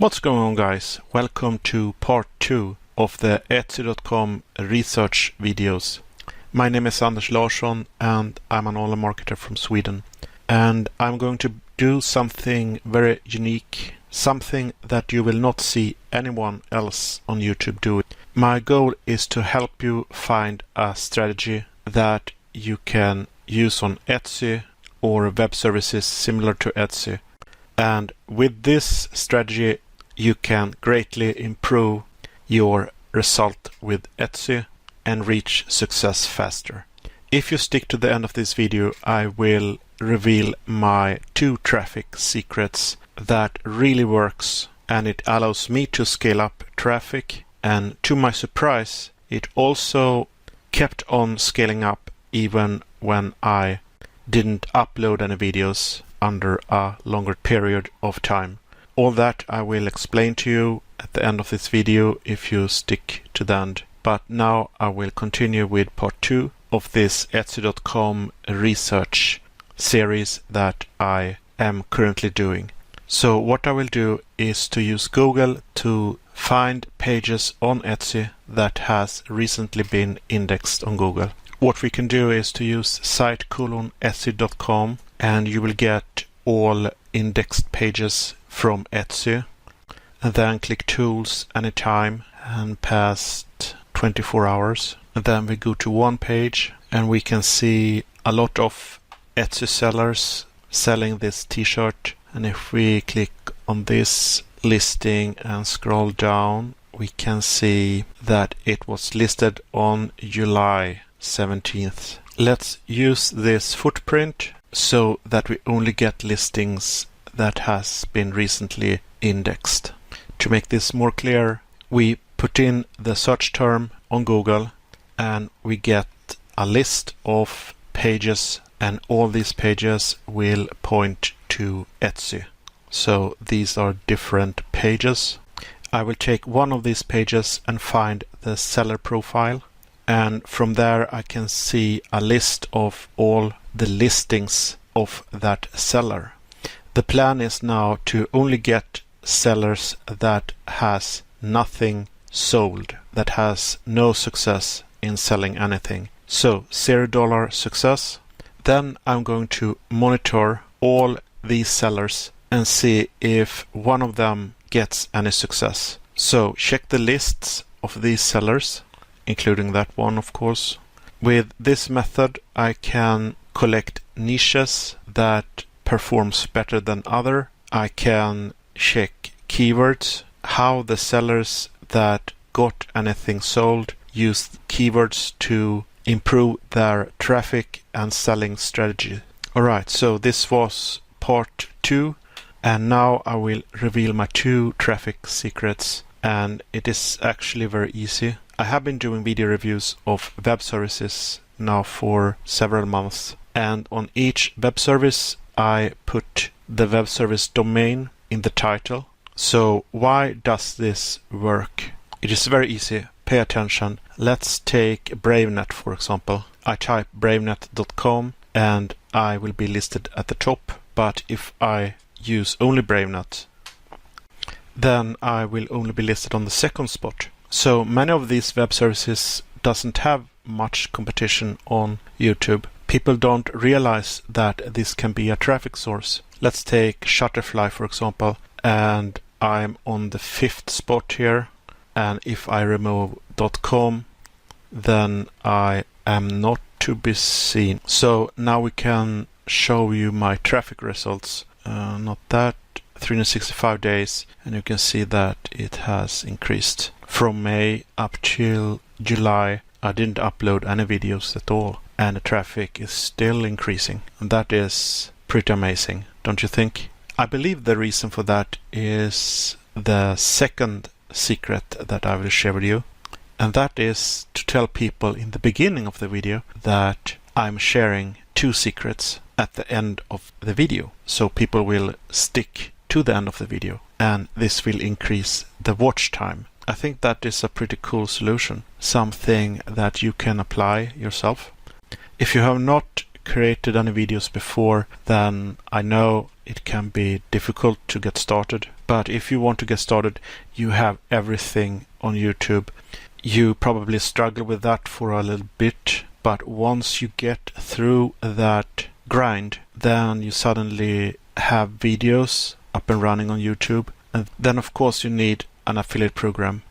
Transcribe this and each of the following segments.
What's going on, guys? Welcome to part 2 of the Etsy.com research videos. My name is Anders Larsson and I'm an online marketer from Sweden. And I'm going to do something very unique, something that you will not see anyone else on YouTube do. My goal is to help you find a strategy that you can use on Etsy or web services similar to Etsy. And with this strategy, you can greatly improve your result with Etsy and reach success faster. If you stick to the end of this video, I will reveal my 2 traffic secrets that really works, and it allows me to scale up traffic, and to my surprise, it also kept on scaling up even when I didn't upload any videos under a longer period of time. All that I will explain to you at the end of this video if you stick to the end. But now I will continue with part 2 of this Etsy.com research series that I am currently doing. So what I will do is to use Google to find pages on Etsy that has recently been indexed on Google. What we can do is to use site:/etsy.com and you will get all indexed pages from Etsy, and then click Tools Anytime and past 24 hours. And then we go to one page and we can see a lot of Etsy sellers selling this t-shirt. And if we click on this listing and scroll down, we can see that it was listed on July 17th. Let's use this footprint so that we only get listings that has been recently indexed. To make this more clear, we put in the search term on Google and we get a list of pages, and all these pages will point to Etsy. So these are different pages. I will take one of these pages and find the seller profile, and from there I can see a list of all the listings of that seller. The plan is now to only get sellers that has nothing sold, that has no success in selling anything. So $0 success. Then I'm going to monitor all these sellers and see if one of them gets any success. So check the lists of these sellers, including that one, of course. With this method, I can collect niches that performs better than other. I can check keywords, how the sellers that got anything sold use keywords to improve their traffic and selling strategy. Alright, so this was part 2, and now I will reveal my 2 traffic secrets, and it is actually very easy. I have been doing video reviews of web services now for several months, and on each web service I put the web service domain in the title. So why does this work? It is very easy. Pay attention. Let's take BraveNet, for example. I type bravenet.com and I will be listed at the top. But if I use only BraveNet, then I will only be listed on the second spot. So many of these web services doesn't have much competition on YouTube. People don't realize that this can be a traffic source. Let's take Shutterfly, for example, and I'm on the 5th spot here. And if I remove .com, then I am not to be seen. So now we can show you my traffic results. Not that, 365 days, and you can see that it has increased. From May up till July, I didn't upload any videos at all, and the traffic is still increasing. And that is pretty amazing, don't you think? I believe the reason for that is the second secret that I will share with you, and that is to tell people in the beginning of the video that I'm sharing 2 secrets at the end of the video, so people will stick to the end of the video, and this will increase the watch time. I think that is a pretty cool solution, something that you can apply yourself. If you have not created any videos before, then I know it can be difficult to get started. But if you want to get started, you have everything on YouTube. You probably struggle with that for a little bit, but once you get through that grind, then you suddenly have videos up and running on YouTube. And then of course you need an affiliate program.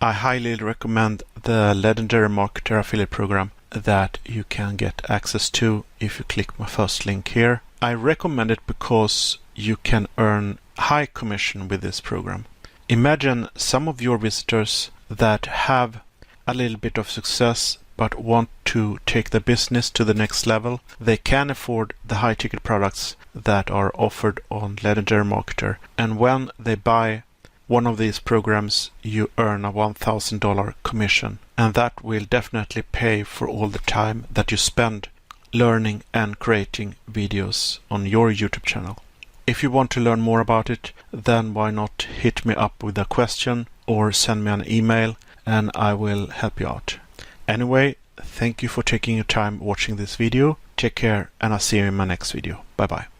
I highly recommend the Legendary Marketer affiliate program that you can get access to if you click my first link here. I recommend it because you can earn high commission with this program. Imagine some of your visitors that have a little bit of success but want to take the business to the next level. They can afford the high ticket products that are offered on Legendary Marketer, and when they buy one of these programs, you earn a $1,000 commission, and that will definitely pay for all the time that you spend learning and creating videos on your YouTube channel. If you want to learn more about it, then why not hit me up with a question or send me an email and I will help you out. Anyway, thank you for taking your time watching this video. Take care and I'll see you in my next video. Bye bye.